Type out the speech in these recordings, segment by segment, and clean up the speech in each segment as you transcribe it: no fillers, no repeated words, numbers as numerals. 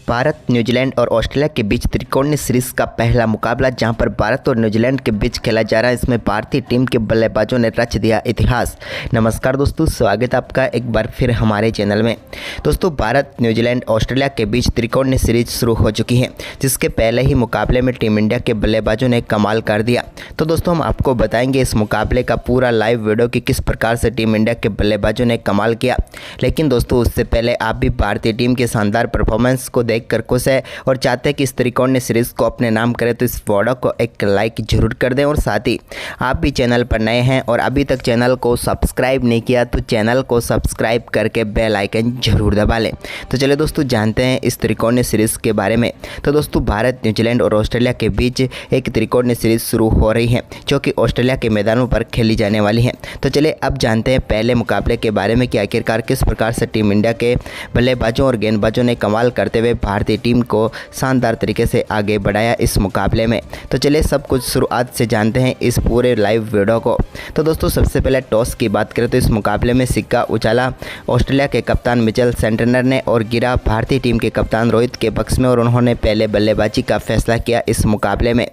Bharat, New Zealand और Australia के बीच त्रिकोणीय सीरीज का पहला मुकाबला जहां पर भारत और न्यूजीलैंड के बीच खेला जा रहा है। इसमें भारतीय टीम के बल्लेबाजों ने रच दिया इतिहास। नमस्कार दोस्तों, स्वागत है आपका एक बार फिर हमारे चैनल में। दोस्तों, भारत, न्यूजीलैंड, ऑस्ट्रेलिया के बीच त्रिकोणीय सीरीज शुरू हो चुकी है, जिसके पहले ही मुकाबले में टीम इंडिया के बल्लेबाजों ने कमाल कर दिया। तो दोस्तों, हम आपको बताएंगे इस मुकाबले का पूरा लाइव वीडियो कि किस प्रकार से टीम इंडिया के बल्लेबाजों ने कमाल किया। लेकिन दोस्तों, उससे पहले आप भी भारतीय टीम के शानदार परफॉर्मेंस को देखकर खुश है और चाहते हैं कि इस त्रिकोणीय सीरीज को अपने नाम करें, तो इस वीडियो को एक लाइक जरूर कर दें। और साथ ही आप भी चैनल पर नए हैं और अभी तक चैनल को सब्सक्राइब नहीं किया तो चैनल को सब्सक्राइब करके बेल आइकन जरूर दबा लें। तो चलिए दोस्तों, जानते हैं इस त्रिकोणीय सीरीज के बारे में। तो दोस्तों, भारत, न्यूजीलैंड और ऑस्ट्रेलिया के बीच एक त्रिकोणीय सीरीज शुरू हो रही है, जो कि ऑस्ट्रेलिया के मैदानों पर खेली जाने वाली है। तो चलिए अब जानते हैं पहले मुकाबले के बारे में कि आखिरकार किस प्रकार से टीम इंडिया के बल्लेबाजों और गेंदबाजों ने कमाल करते हुए भारतीय टीम को शानदार तरीके से आगे बढ़ाया इस मुकाबले में। तो चलिए सब कुछ शुरुआत से जानते हैं इस पूरे लाइव वीडियो को। तो दोस्तों, सबसे पहले टॉस की बात करें तो इस मुकाबले में सिक्का उछाला ऑस्ट्रेलिया के कप्तान मिचेल सेंटनर ने और गिरा भारतीय टीम के कप्तान रोहित के पक्ष में, और उन्होंने पहले बल्लेबाजी का फैसला किया इस मुकाबले में।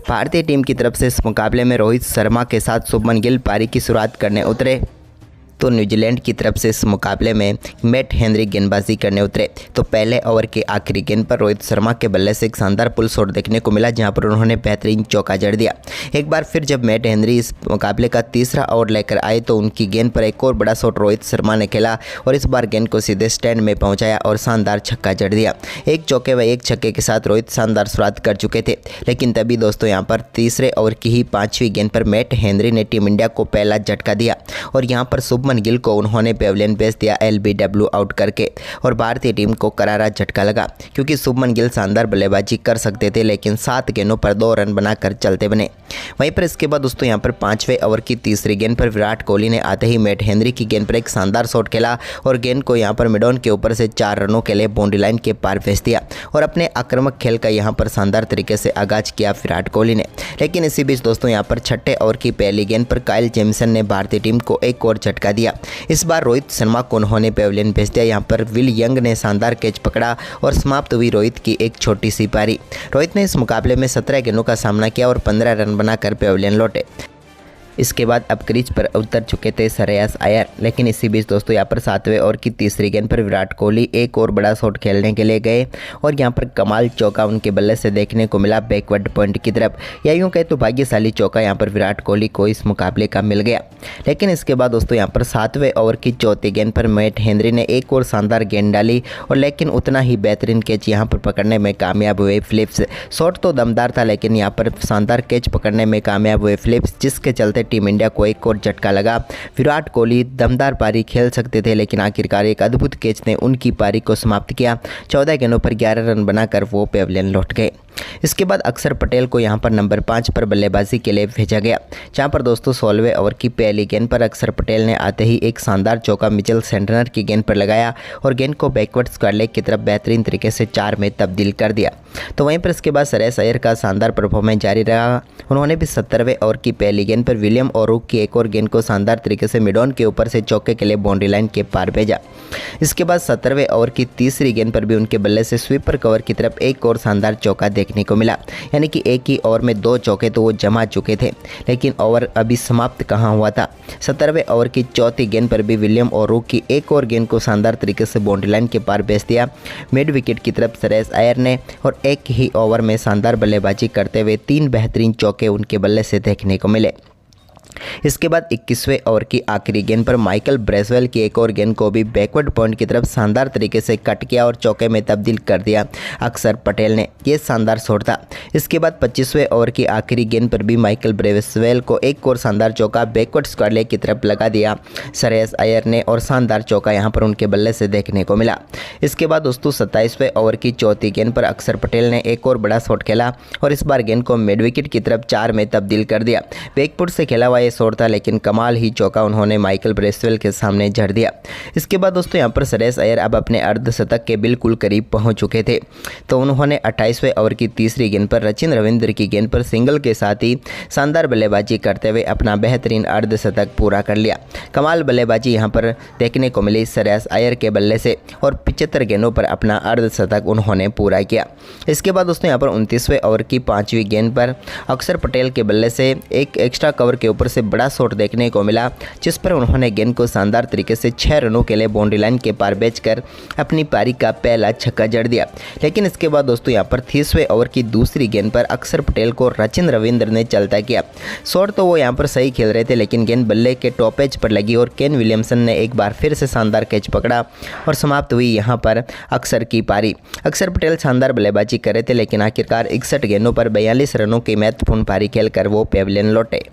भारतीय टीम की तरफ से इस मुकाबले में रोहित शर्मा के साथ शुभमन गिल पारी की शुरुआत करने उतरे। तो न्यूजीलैंड की तरफ से इस मुकाबले में मैट हेनरी गेंदबाजी करने उतरे। तो पहले ओवर के आखिरी गेंद पर रोहित शर्मा के बल्ले से एक शानदार पुल शॉट देखने को मिला, जहां पर उन्होंने बेहतरीन चौका जड़ दिया। एक बार फिर जब मैट हेनरी इस मुकाबले का तीसरा ओवर लेकर आए तो उनकी गेंद पर एक और बड़ा शॉट रोहित शर्मा ने खेला और इस बार गेंद को सीधे स्टैंड में पहुंचाया और शानदार छक्का जड़ दिया। एक चौके व एक छक्के के साथ रोहित शानदार शुरुआत कर चुके थे, लेकिन तभी दोस्तों यहां पर तीसरे ओवर की ही 5वीं गेंद पर मैट हेनरी ने टीम इंडिया को पहला झटका दिया और यहां पर शुभमन गिल को उन्होंने पेविलियन भेज दिया LBW आउट करके। और भारतीय टीम को करारा झटका लगा, क्योंकि शुभमन गिल शानदार बल्लेबाजी कर सकते थे, लेकिन 7 गेंदों पर 2 रन बनाकर चलते बने। वहीं पर इसके बाद दोस्तों यहां पर 5वें ओवर की तीसरी गेंद पर विराट कोहली ने आते ही मैट हेनरी की गेंद पर एक शानदार शॉट खेला और गेंद को यहां पर मिडॉन के ऊपर से 4 रनों के लिए बाउंड्री लाइन के पार भेज दिया और अपने आक्रामक खेल का यहां पर शानदार तरीके से आगाज किया विराट कोहली ने। लेकिन इसी बीच दोस्तों यहां पर 6ठे ओवर की पहली गेंद पर काइल जेमिसन ने भारतीय टीम को एक और झटका दिया। इस बार रोहित शर्मा को उन्होंने पेविलियन भेज दिया। यहाँ पर विल यंग ने शानदार कैच पकड़ा और समाप्त हुई रोहित की एक छोटी सी पारी। रोहित ने इस मुकाबले में 17 गेंदों का सामना किया और 15 रन बनाकर पेविलियन लौटे। इसके बाद अब क्रीज पर उतर चुके थे श्रेयस अय्यर, लेकिन इसी बीच दोस्तों यहाँ पर 7वें ओवर की तीसरी गेंद पर विराट कोहली एक और बड़ा शॉट खेलने के लिए गए और यहाँ पर कमाल चौका उनके बल्ले से देखने को मिला बैकवर्ड पॉइंट की तरफ। या यूँ कहे तो भाग्यशाली चौका यहाँ पर विराट कोहली को इस मुकाबले का मिल गया। लेकिन इसके बाद दोस्तों यहाँ पर 7वें ओवर की चौथी गेंद पर मैट हेनरी ने एक और शानदार गेंद डाली और लेकिन उतना ही बेहतरीन कैच यहाँ पर पकड़ने में कामयाब हुए फिलिप्स। शॉट तो दमदार था, लेकिन यहाँ पर शानदार कैच पकड़ने में कामयाब हुए फिलिप्स, जिसके चलते टीम इंडिया को एक और झटका लगा। विराट कोहली दमदार पारी खेल सकते थे, लेकिन आखिरकार एक अद्भुत कैच ने उनकी पारी को समाप्त किया। 14 गेंदों पर 11 रन बनाकर वो पेविलियन लौट गए। इसके बाद अक्षर पटेल को यहां पर नंबर 5 पर बल्लेबाजी के लिए भेजा गया, जहां पर दोस्तों 16वें ओवर की पहली गेंद पर अक्षर पटेल ने आते ही एक शानदार चौका मिचेल सेंटनर की गेंद पर लगाया और गेंद को बैकवर्ड स्क्वायर लेग की तरफ बेहतरीन तरीके से 4 में तब्दील कर दिया। तो वहीं पर इसके बाद श्रेयस अय्यर का शानदार परफॉर्मेंस जारी रहा। उन्होंने भी 17वें ओवर की पहली गेंद पर विलियम ओरुक की एक और गेंद को शानदार तरीके से मिडॉन के ऊपर से चौके के लिए बाउंड्री लाइन के पार भेजा। इसके बाद 17वें ओवर की तीसरी गेंद पर भी उनके बल्ले से स्वीपर कवर की तरफ एक और शानदार चौका देखने को मिला, यानी कि एक ही ओवर में 2 चौके तो वो जमा चुके थे। लेकिन ओवर अभी समाप्त कहाँ हुआ था। 17वें ओवर की चौथी गेंद पर भी विलियम ओरुक की एक और गेंद को शानदार तरीके से बाउंड्री लाइन के पार भेज दिया मिड विकेट की तरफ श्रेयस अय्यर ने, और एक ही ओवर में शानदार बल्लेबाजी करते हुए 3 बेहतरीन चौके उनके बल्ले से देखने को मिले। इसके बाद 21वें ओवर की आखिरी गेंद पर माइकल ब्रेसवेल की एक और गेंद को भी बैकवर्ड पॉइंट की तरफ शानदार तरीके से कट किया और चौके में तब्दील कर दिया अक्षर पटेल ने। ये शानदार शॉट था। इसके बाद 25वें ओवर की आखिरी गेंद पर भी माइकल ब्रेसवेल को एक और शानदार चौका बैकवर्ड स्क्वायर लेग की तरफ लगा दिया श्रेयस अय्यर ने और शानदार चौका यहां पर उनके बल्ले से देखने को मिला। इसके बाद दोस्तों 27वें ओवर की चौथी गेंद पर अक्षर पटेल ने एक और बड़ा शॉट खेला और इस बार गेंद को मिड विकेट की तरफ 4 में तब्दील कर दिया। बैकफुट से खेला हुआ ये शॉट था, लेकिन कमाल ही चौका उन्होंने माइकल ब्रेसवेल के सामने जड़ दिया। इसके बाद दोस्तों यहाँ पर श्रेयस अय्यर अब अपने अर्धशतक के बिल्कुल करीब पहुंच चुके थे। तो उन्होंने 28वें ओवर की तीसरी गेंद पर सचिन रविंद्र की गेंद पर सिंगल के साथ ही शानदार बल्लेबाजी करते हुए अपना बेहतरीन अर्धशतक पूरा कर लिया। कमाल बल्लेबाजी यहाँ पर देखने को मिली श्रेयस अय्यर के बल्ले से और 75 गेंदों पर अपना अर्धशतक उन्होंने पूरा किया। इसके बाद दोस्तों यहाँ पर 29वें ओवर की 5वीं गेंद पर अक्षर पटेल के बल्ले से एक एक्स्ट्रा कवर के ऊपर से बड़ा शॉट देखने को मिला, जिस पर उन्होंने गेंद को शानदार तरीके से 6 रनों के लिए बाउंड्री लाइन के पार बेचकर अपनी पारी का पहला छक्का जड़ दिया। लेकिन इसके बाद दोस्तों यहाँ पर 30वें ओवर की दूसरी गेंद पर अक्षर पटेल को सचिन रविंद्र ने चलता किया। शॉट तो वो यहाँ पर सही खेल रहे थे, लेकिन गेंद बल्ले के टॉप एज पर लगी और केन विलियमसन ने एक बार फिर से शानदार कैच पकड़ा और समाप्त हुई यहाँ पर अक्षर की पारी। अक्षर पटेल शानदार बल्लेबाजी कर रहे थे, लेकिन आखिरकार 61 गेंदों पर 42 रनों की महत्वपूर्ण पारी खेलकर वो पेविलियन लौटे।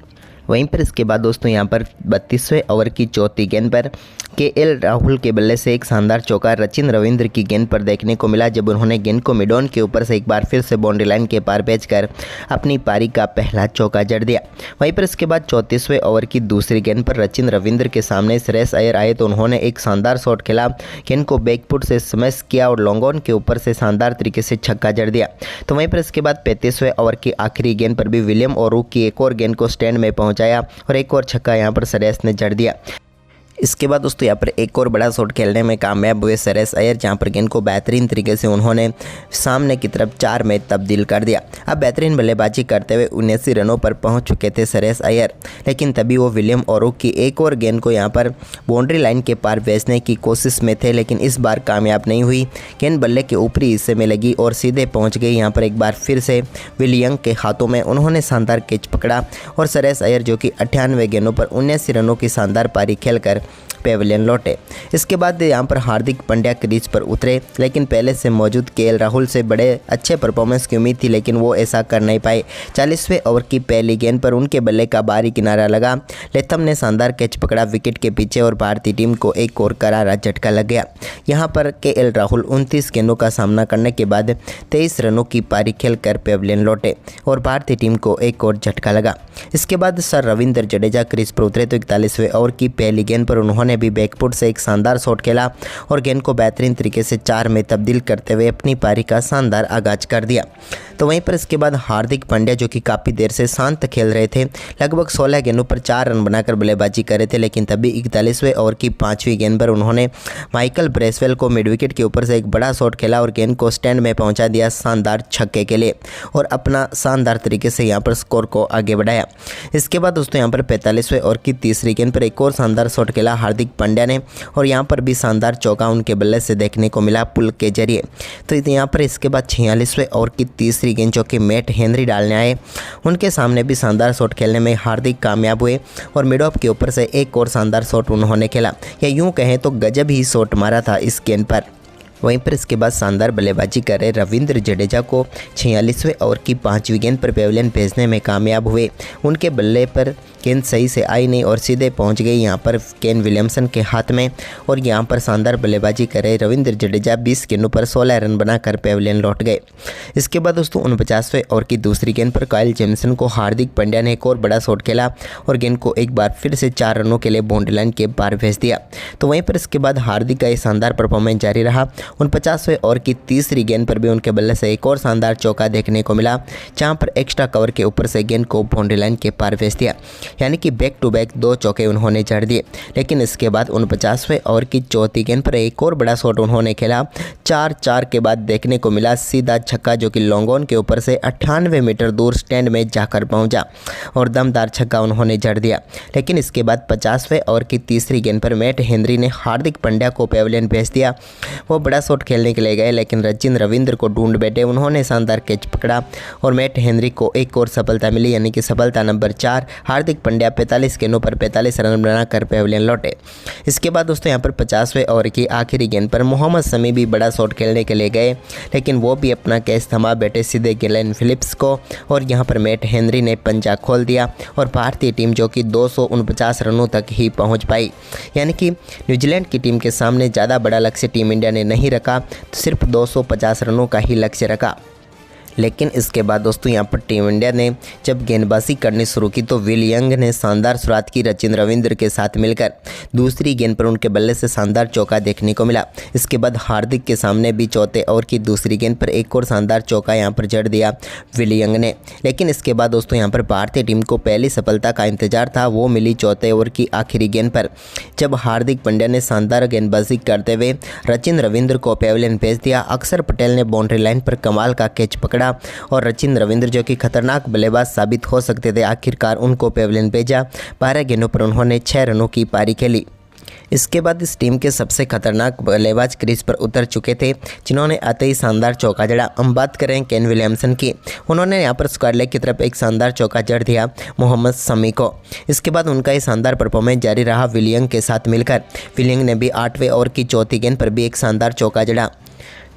वहीं पर इसके बाद दोस्तों यहाँ पर 32वें ओवर की चौथी गेंद पर केएल राहुल के बल्ले से एक शानदार चौका सचिन रविंद्र की गेंद पर देखने को मिला, जब उन्होंने गेंद को मिड ऑन के ऊपर से एक बार फिर से बाउंड्री लाइन के पार भेजकर अपनी पारी का पहला चौका जड़ दिया। वहीं पर इसके बाद 34वें ओवर की दूसरी गेंद पर सचिन रविंद्र के सामने श्रेयस अय्यर आए तो उन्होंने एक शानदार शॉट खेला, गेंद को बैकफुट से स्मैश किया और लॉन्ग ऑन के ऊपर से शानदार तरीके से छक्का जड़ दिया। तो वहीं पर इसके बाद 35वें ओवर की आखिरी गेंद पर भी विलियम ओरुक की एक और गेंद को स्टैंड में पहुंचाया और एक और छक्का यहां पर श्रेयस ने जड़ दिया। इसके बाद दोस्तों यहाँ पर एक और बड़ा शॉट खेलने में कामयाब हुए श्रेयस अय्यर, जहाँ पर गेंद को बेहतरीन तरीके से उन्होंने सामने की तरफ 4 में तब्दील कर दिया। अब बेहतरीन बल्लेबाजी करते हुए 79 रनों पर पहुंच चुके थे श्रेयस अय्यर, लेकिन तभी वो विलियम ओरुक की एक और गेंद को यहाँ पर बाउंड्री लाइन के पार भेजने की कोशिश में थे, लेकिन इस बार कामयाब नहीं हुई। गेंद बल्ले के ऊपरी हिस्से में लगी और सीधे पहुँच गई यहाँ पर एक बार फिर से विलियम के हाथों में। उन्होंने शानदार कैच पकड़ा और श्रेयस अय्यर जो कि 98 गेंदों पर 79 रनों की शानदार पारी खेलकर पेविलियन लौटे। इसके बाद यहाँ पर हार्दिक पांड्या क्रीज पर उतरे, लेकिन पहले से मौजूद केएल राहुल से बड़े अच्छे परफॉर्मेंस की उम्मीद थी, लेकिन वो ऐसा कर नहीं पाए। 40वें ओवर की पहली गेंद पर उनके बल्ले का बाहरी किनारा लगा, लेथम ने शानदार कैच पकड़ा विकेट के पीछे और भारतीय टीम को एक और करारा झटका लग गया। यहाँ पर केएल राहुल 29 गेंदों का सामना करने के बाद 23 रनों की पारी खेलकर पेविलियन लौटे और भारतीय टीम को एक और झटका लगा। इसके बाद सर रविंद्र जडेजा क्रीज पर उतरे तो 41वें ओवर की पहली गेंद पर उन्होंने भी बैकफुट से एक शानदार शॉट खेला और गेंद को बेहतरीन तरीके से 4 में तब्दील करते हुए अपनी पारी का शानदार आगाज कर दिया। तो वहीं पर इसके बाद हार्दिक पांड्या जो कि काफ़ी देर से शांत खेल रहे थे, लगभग 16 गेंदों पर 4 रन बनाकर बल्लेबाजी कर रहे थे, लेकिन तभी 41वें ओवर की 5वीं गेंद पर उन्होंने माइकल ब्रेसवेल को मिड विकेट के ऊपर से एक बड़ा शॉट खेला और गेंद को स्टैंड में पहुंचा दिया शानदार छक्के के लिए और अपना शानदार तरीके से यहां पर स्कोर को आगे बढ़ाया। इसके बाद दोस्तों यहां पर 45वें ओवर की तीसरी गेंद पर एक और शानदार शॉट खेला हार्दिक पांड्या ने और यहां पर भी शानदार चौका उनके बल्ले से देखने को मिला पुल के जरिए। तो यहां पर इसके बाद 46वें ओवर की तीसरी गेंद जो कि मैट हेनरी डालने आए, उनके सामने भी शानदार शॉट खेलने में हार्दिक कामयाब हुए और मिड ऑफ के ऊपर से एक और शानदार शॉट उन्होंने खेला, या यूं कहें तो गजब ही शॉट मारा था इस गेंद पर। वहीं पर इसके बाद शानदार बल्लेबाजी कर रहे रविंद्र जडेजा को 46वें ओवर की 5वीं गेंद पर पेविलियन भेजने में कामयाब हुए। उनके बल्ले पर गेंद सही से आई नहीं और सीधे पहुंच गई यहां पर केन विलियमसन के हाथ में और यहां पर शानदार बल्लेबाजी कर रहे रविंद्र जडेजा 20 गेंदों पर 16 रन बनाकर पेविलियन लौट गए। इसके बाद दोस्तों 49वें ओवर की दूसरी गेंद पर काइल जेमिसन को हार्दिक पांड्या ने एक और बड़ा शॉट खेला और गेंद को एक बार फिर से 4 रनों के लिए बाउंड्री लाइन के पार भेज दिया। तो वहीं पर इसके बाद हार्दिक का ये शानदार परफॉर्मेंस जारी रहा। 49वें ओवर की तीसरी गेंद पर भी उनके बल्ले से एक और शानदार चौका देखने को मिला, जहां पर एक्स्ट्रा कवर के ऊपर से गेंद को बाउंड्री लाइन के पार भेज दिया, यानी कि बैक टू बैक 2 चौके उन्होंने जड़ दिए। लेकिन इसके बाद 49वें ओवर की चौथी गेंद पर एक और बड़ा शॉट उन्होंने खेला। 4 के बाद देखने को मिला सीधा छक्का जो कि लॉन्ग ऑन के ऊपर से 98 मीटर दूर स्टैंड में जाकर पहुंचा और दमदार छक्का उन्होंने जड़ दिया। लेकिन इसके बाद 50वें ओवर की तीसरी गेंद पर मैट हेनरी ने हार्दिक पांड्या को पेविलियन भेज दिया। वो बड़ा शॉट खेलने के लिए गए, लेकिन सचिन रविंद्र को ढूंढ बैठे। उन्होंने शानदार कैच पकड़ा और मैट हेनरी को एक और सफलता मिली, यानी कि सफलता नंबर 4। हार्दिक पांड्या 45 गेंदों पर 45 रन बनाकर पेविलियन लौटे। इसके बाद दोस्तों यहाँ पर 50वें ओवर की आखिरी गेंद पर मोहम्मद शमी भी बड़ा शॉट खेलने के लिए गए, लेकिन वो भी अपना कैच थमा बैठे सीधे गिलेन फिलिप्स को और यहाँ पर मैट हेनरी ने पंजा खोल दिया और भारतीय टीम जो कि 249 रनों तक ही पहुँच पाई। यानी कि न्यूजीलैंड की टीम के सामने ज़्यादा बड़ा लक्ष्य टीम इंडिया ने नहीं रखा, तो सिर्फ 250 रनों का ही लक्ष्य रखा। लेकिन इसके बाद दोस्तों यहाँ पर टीम इंडिया ने जब गेंदबाजी करनी शुरू की तो विल यंग ने शानदार शुरुआत की रचिन रविंद्र के साथ मिलकर। दूसरी गेंद पर उनके बल्ले से शानदार चौका देखने को मिला। इसके बाद हार्दिक के सामने भी चौथे ओवर की दूसरी गेंद पर एक और शानदार चौका यहाँ पर जड़ दिया विल यंग ने। लेकिन इसके बाद दोस्तों यहाँ पर भारतीय टीम को पहली सफलता का इंतजार था, वो मिली चौथे ओवर की आखिरी गेंद पर, जब हार्दिक पांड्या ने शानदार गेंदबाजी करते हुए रचिन रविंद्र को पेविलियन भेज दिया। अक्षर पटेल ने बाउंड्री लाइन पर कमाल का कैच पकड़ा और रचिन रविंद्र जो कि खतरनाक बल्लेबाज साबित हो सकते थे, आखिरकार उनको पेविलियन भेजा। 12 गेंदों पर उन्होंने 6 रनों की पारी खेली। इसके बाद इस टीम के सबसे खतरनाक बल्लेबाज क्रीज पर उतर चुके थे, जिन्होंने आते ही शानदार चौका जड़ा। हम बात करें केन विलियमसन की, उन्होंने यहां पर स्क्वायर लेग की तरफ एक शानदार चौका जड़ दिया मोहम्मद शमी को। इसके बाद उनका ये शानदार परफॉर्मेंस जारी रहा विल यंग के साथ मिलकर। विल यंग ने भी 8वें ओवर की चौथी गेंद पर भी एक शानदार चौका जड़ा।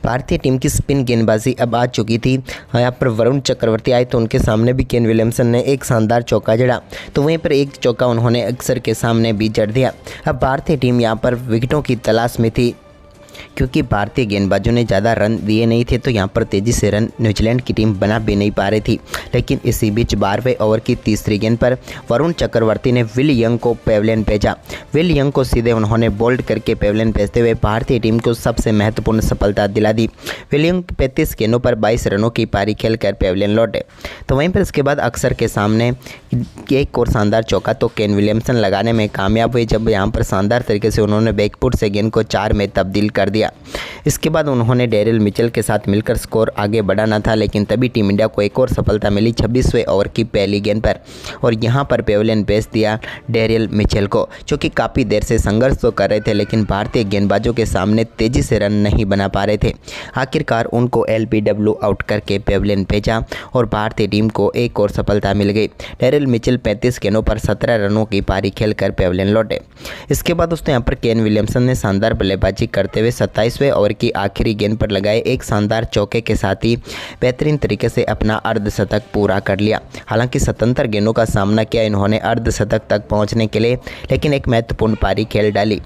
भारतीय टीम की स्पिन गेंदबाजी अब आ चुकी थी। यहाँ पर वरुण चक्रवर्ती आए तो उनके सामने भी केन विलियमसन ने एक शानदार चौका जड़ा, तो वहीं पर एक चौका उन्होंने अक्सर के सामने भी जड़ दिया। अब भारतीय टीम यहाँ पर विकेटों की तलाश में थी, क्योंकि भारतीय गेंदबाजों ने ज़्यादा रन दिए नहीं थे, तो यहाँ पर तेज़ी से रन न्यूजीलैंड की टीम बना भी नहीं पा रही थी। लेकिन इसी बीच 12वें ओवर की तीसरी गेंद पर वरुण चक्रवर्ती ने विल यंग को पेविलियन भेजा। विल यंग को सीधे उन्होंने बोल्ड करके पेविलियन भेजते हुए भारतीय टीम को सबसे महत्वपूर्ण सफलता दिला दी। विल यंग 35 गेंदों पर 22 रनों की पारी खेलकर पेविलियन लौटे। तो वहीं पर इसके बाद अक्सर के सामने एक और शानदार चौका तो केन विलियमसन लगाने में कामयाब हुए, जब यहाँ पर शानदार तरीके से उन्होंने बैकफुट से गेंद को 4 में तब्दील कर दिया। इसके बाद उन्होंने डेरिल मिचेल के साथ मिलकर स्कोर आगे बढ़ाना था, लेकिन तभी टीम इंडिया को एक और सफलता मिली 26वें ओवर की पहली गेंद पर, और यहां पर पेविलियन भेज दिया डेरिल मिचेल को, जो कि काफ़ी देर से संघर्ष तो कर रहे थे, लेकिन भारतीय गेंदबाजों के सामने तेज़ी से रन नहीं बना पा रहे थे। आखिरकार उनको LBW आउट करके पेविलियन भेजा और भारतीय टीम को एक और सफलता मिल गई। डेरिल मिचेल 35 गेंदों पर 17 रनों की पारी खेलकर पेविलियन लौटे। इसके बाद दोस्तों यहाँ पर केन विलियमसन ने शानदार बल्लेबाजी करते हुए 27वें ओवर की आखिरी गेंद पर लगाए एक शानदार चौके के साथ ही बेहतरीन तरीके से अपना अर्धशतक पूरा कर लिया। हालांकि 77 गेंदों का सामना किया इन्होंने अर्धशतक तक पहुंचने के लिए, लेकिन एक महत्वपूर्ण पारी खेल डाली।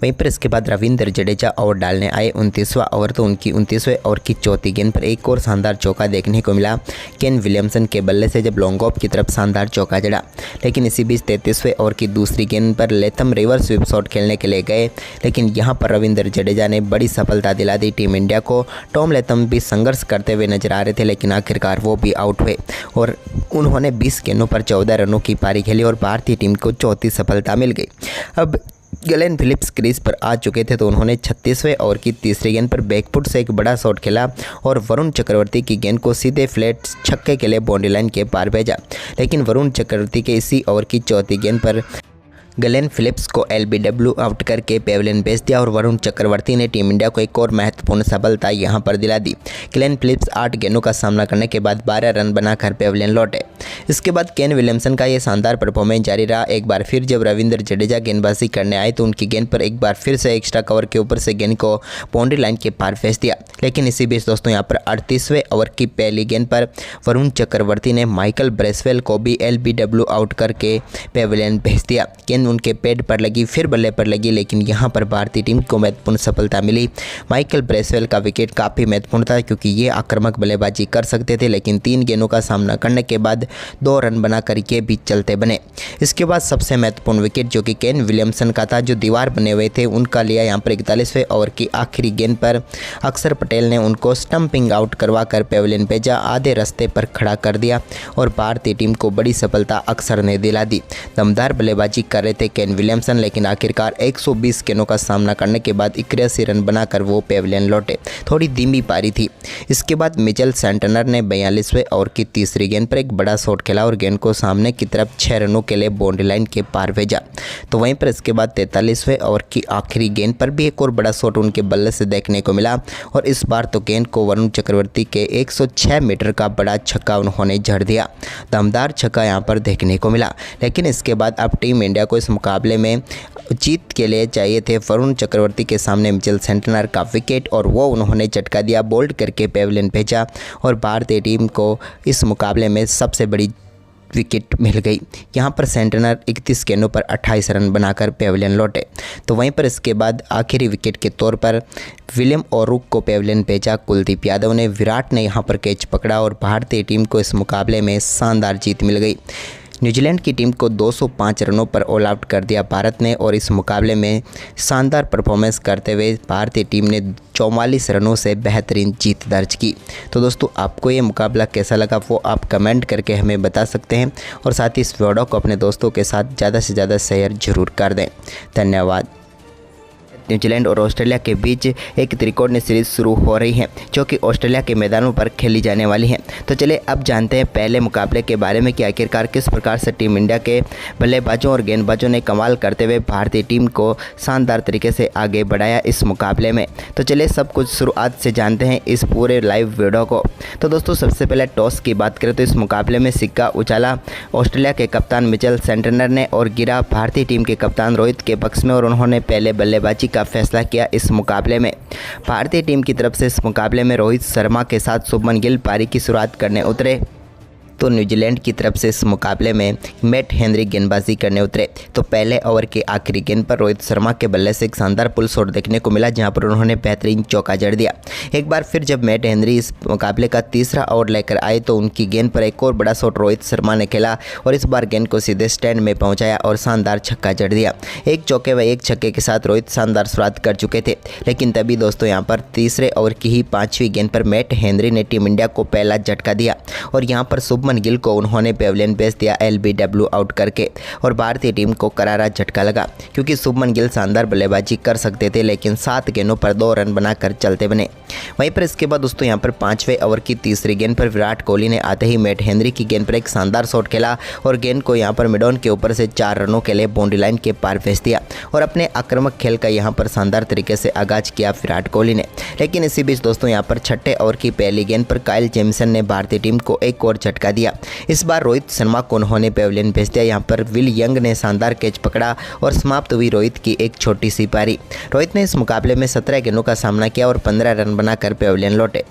वहीं पर इसके बाद रविंद्र जडेजा ओवर डालने आए 29वां ओवर, तो उनकी 29वें ओवर की चौथी गेंद पर एक और शानदार चौका देखने को मिला केन विलियमसन के बल्ले से, जब लॉन्ग ऑफ की तरफ शानदार चौका जड़ा। लेकिन इसी बीच 33वें ओवर की दूसरी गेंद पर लेथम रिवर्स स्वीप शॉट खेलने के लिए गए, लेकिन यहां पर रविंद्र जडेजा ने बड़ी सफलता दिला दी टीम इंडिया को। टॉम लेथम भी संघर्ष करते हुए नजर आ रहे थे, लेकिन आखिरकार वो भी आउट हुए और उन्होंने 20 गेंदों पर 14 रनों की पारी खेली और भारतीय टीम को चौथी सफलता मिल गई। अब ग्लेन फिलिप्स क्रीज पर आ चुके थे, तो उन्होंने 36वें ओवर की तीसरी गेंद पर बैकफुट से एक बड़ा शॉट खेला और वरुण चक्रवर्ती की गेंद को सीधे फ्लैट छक्के के लिए बाउंड्री लाइन के पार भेजा। लेकिन वरुण चक्रवर्ती के इसी ओवर की चौथी गेंद पर ग्लेन फिलिप्स को LBW आउट करके पेविलियन भेज दिया और वरुण चक्रवर्ती ने टीम इंडिया को एक और महत्वपूर्ण सफलता यहां पर दिला दी। ग्लेन फिलिप्स 8 गेंदों का सामना करने के बाद 12 रन बनाकर पेविलियन लौटे। इसके बाद केन विलियमसन का ये शानदार परफॉर्मेंस जारी रहा। एक बार फिर जब रविंद्र जडेजा गेंदबाजी करने आए तो उनकी गेंद पर एक बार फिर से एक्स्ट्रा कवर के ऊपर से गेंद को बाउंड्री लाइन के पार भेज दिया। लेकिन इसी बीच दोस्तों यहाँ पर 38वें ओवर की पहली गेंद पर वरुण चक्रवर्ती ने माइकल ब्रेसवेल को भी LBW आउट करके पेविलियन भेज दिया। गेंद उनके पैड पर लगी, फिर बल्ले पर लगी, लेकिन यहां पर भारतीय टीम को महत्वपूर्ण सफलता मिली। माइकल ब्रेसवेल का विकेट काफ़ी महत्वपूर्ण था, क्योंकि ये आक्रामक बल्लेबाजी कर सकते थे, लेकिन 3 गेंदों का सामना करने के बाद 2 रन बनाकर ये भी चलते बने। इसके बाद सबसे महत्वपूर्ण विकेट जो कि केन विलियमसन का था, जो दीवार बने हुए थे, उनका लिया यहाँ पर 41वें ओवर की आखिरी गेंद पर अक्षर पटेल ने उनको स्टंपिंग आउट करवा कर पेविलियन भेजा, आधे रास्ते पर खड़ा कर दिया और भारतीय टीम को बड़ी सफलता अक्षर ने दिला दी। दमदार बल्लेबाजी कर रहे थे केन विलियमसन, लेकिन आखिरकार 120 गेंदों का सामना करने के बाद 81 रन बनाकर वो पेविलियन लौटे। थोड़ी धीमी पारी थी। इसके बाद मिचेल सेंटनर ने 42वें ओवर की तीसरी गेंद पर एक बड़ा शॉट खेला और गेंद को सामने की तरफ 6 रनों के लिए बाउंड्री लाइन के पार भेजा। तो वहीं पर इसके बाद 43वें ओवर की आखिरी गेंद पर भी एक और बड़ा शॉट उनके बल्ले से देखने को मिला और इस बार तो गेंद को वरुण चक्रवर्ती के 106 मीटर का बड़ा छक्का उन्होंने जड़ दिया। दमदार छक्का यहाँ पर देखने को मिला। लेकिन इसके बाद अब टीम इंडिया को इस मुकाबले में जीत के लिए चाहिए थे वरुण चक्रवर्ती के सामने मिचेल सेंटनर का विकेट, और वो उन्होंने झटका दिया, बोल्ड करके पेविलियन भेजा और भारतीय टीम को इस मुकाबले में सबसे बड़ी विकेट मिल गई। यहां पर सेंटनर 31 गेंदों पर 28 रन बनाकर पेविलियन लौटे। तो वहीं पर इसके बाद आखिरी विकेट के तौर पर विलियम ओरुक को पेविलियन भेजा। कुलदीप यादव ने, विराट ने यहां पर कैच पकड़ा और भारतीय टीम को इस मुकाबले में शानदार जीत मिल गई। न्यूजीलैंड की टीम को 205 रनों पर ऑल आउट कर दिया भारत ने और इस मुकाबले में शानदार परफॉर्मेंस करते हुए भारतीय टीम ने 44 रनों से बेहतरीन जीत दर्ज की। तो दोस्तों, आपको ये मुकाबला कैसा लगा वो आप कमेंट करके हमें बता सकते हैं और साथ ही इस वीडियो को अपने दोस्तों के साथ ज़्यादा से ज़्यादा शेयर जरूर कर दें। धन्यवाद। न्यूजीलैंड और ऑस्ट्रेलिया के बीच एक त्रिकोणीय सीरीज शुरू हो रही है जो कि ऑस्ट्रेलिया के मैदानों पर खेली जाने वाली है। तो चलिए अब जानते हैं पहले मुकाबले के बारे में कि आखिरकार किस प्रकार से टीम इंडिया के बल्लेबाजों और गेंदबाजों ने कमाल करते हुए भारतीय टीम को शानदार तरीके से आगे बढ़ाया इस मुकाबले में। तो चलिए सब कुछ शुरुआत से जानते हैं इस पूरे लाइव वीडियो को। तो दोस्तों, सबसे पहले टॉस की बात करें तो इस मुकाबले में सिक्का उछाला ऑस्ट्रेलिया के कप्तान मिचेल सेंटनर ने और गिरा भारतीय टीम के कप्तान रोहित के पक्ष में और उन्होंने पहले बल्लेबाजी का फैसला किया। इस मुकाबले में भारतीय टीम की तरफ से इस मुकाबले में रोहित शर्मा के साथ शुभमन गिल पारी की शुरुआत करने उतरे। तो न्यूजीलैंड की तरफ से इस मुकाबले में मैट हेनरी गेंदबाजी करने उतरे। तो पहले ओवर के आखिरी गेंद पर रोहित शर्मा के बल्ले से एक शानदार पुल शॉट देखने को मिला जहां पर उन्होंने बेहतरीन चौका जड़ दिया। एक बार फिर जब मैट हेनरी इस मुकाबले का तीसरा ओवर लेकर आए तो उनकी गेंद पर एक और बड़ा शॉट रोहित शर्मा ने खेला और इस बार गेंद को सीधे स्टैंड में पहुंचाया और शानदार छक्का जड़ दिया। एक चौके व एक छक्के के साथ रोहित शानदार शुरुआत कर चुके थे, लेकिन तभी दोस्तों यहां पर तीसरे ओवर की ही 5वीं गेंद पर मैट हेनरी ने टीम इंडिया को पहला झटका दिया और यहां पर शुभमन गिल को उन्होंने पेविलियन भेज दिया LBW आउट करके और भारतीय टीम को करारा झटका लगा क्योंकि शुभमन गिल शानदार बल्लेबाजी कर सकते थे लेकिन 7 गेंदों पर 2 रन बनाकर चलते बने। वहीं पर इसके बाद दोस्तों यहां पर 5वें ओवर की तीसरी गेंद पर विराट कोहली ने आते ही मैट हेनरी की गेंद पर एक शानदार शॉट खेला और गेंद को यहां पर मिडॉन के ऊपर से 4 रनों के लिए बाउंड्री लाइन के पार भेज दिया और अपने आक्रामक खेल का यहां पर शानदार तरीके से आगाज किया विराट कोहली ने। लेकिन इसी बीच दोस्तों यहां पर 6ठे ओवर की पहली गेंद पर काइल जेमिसन ने भारतीय टीम को एक और झटका दिया। इस बार रोहित शर्मा को उन्होंने पेविलियन भेज दिया। यहाँ पर विल यंग ने शानदार कैच पकड़ा और समाप्त हुई रोहित की एक छोटी सी पारी। रोहित ने इस मुकाबले में 17 गेंदों का सामना किया और 15 रन बनाकर पेविलियन लौटे।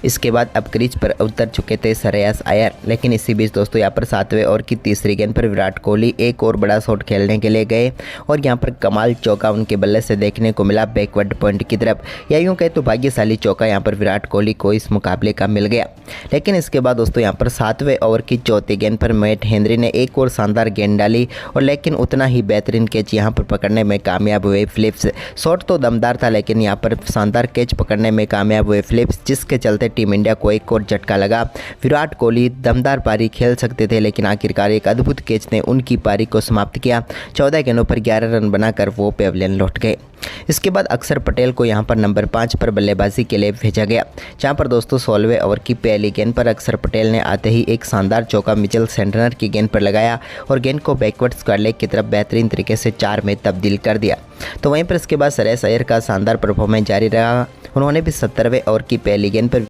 इसके बाद अब क्रीज पर उतर चुके थे श्रेयस अय्यर, लेकिन इसी बीच दोस्तों यहाँ पर 7वें ओवर की तीसरी गेंद पर विराट कोहली एक और बड़ा शॉट खेलने के लिए गए और यहाँ पर कमाल चौका उनके बल्ले से देखने को मिला बैकवर्ड पॉइंट की तरफ। या यूँ कहे तो भाग्यशाली चौका यहाँ पर विराट कोहली को इस मुकाबले का मिल गया। लेकिन इसके बाद दोस्तों यहाँ पर 7वें ओवर की चौथी गेंद पर मैट हेनरी ने एक और शानदार गेंद डाली और लेकिन उतना ही बेहतरीन कैच यहाँ पर पकड़ने में कामयाब हुए फिलिप्स। शॉट तो दमदार था लेकिन यहाँ पर शानदार कैच पकड़ने में कामयाब हुए फिलिप्स, जिसके चलते टीम इंडिया को एक और झटका लगा। विराट कोहली दमदार पारी खेल सकते थे लेकिन आखिरकार एक अद्भुत कैच ने उनकी पारी को समाप्त किया। 14 गेंदों पर 11 रन बनाकर वो पेविलियन लौट गए। इसके बाद अक्षर पटेल को यहां पर नंबर 5 पर बल्लेबाजी के लिए भेजा गया, जहां पर दोस्तों 16वें ओवर की पहली गेंद पर अक्षर पटेल ने आते ही एक शानदार चौका मिचेल सेंटनर की गेंद पर लगाया और गेंद को बैकवर्ड स्क्वायर लेग की तरफ बेहतरीन तरीके से 4 में तब्दील कर दिया। तो वहीं पर इसके बाद श्रेयस अय्यर का शानदार परफॉर्मेंस जारी रहा। उन्होंने भी 70वें ओवर की पहली गेंद पर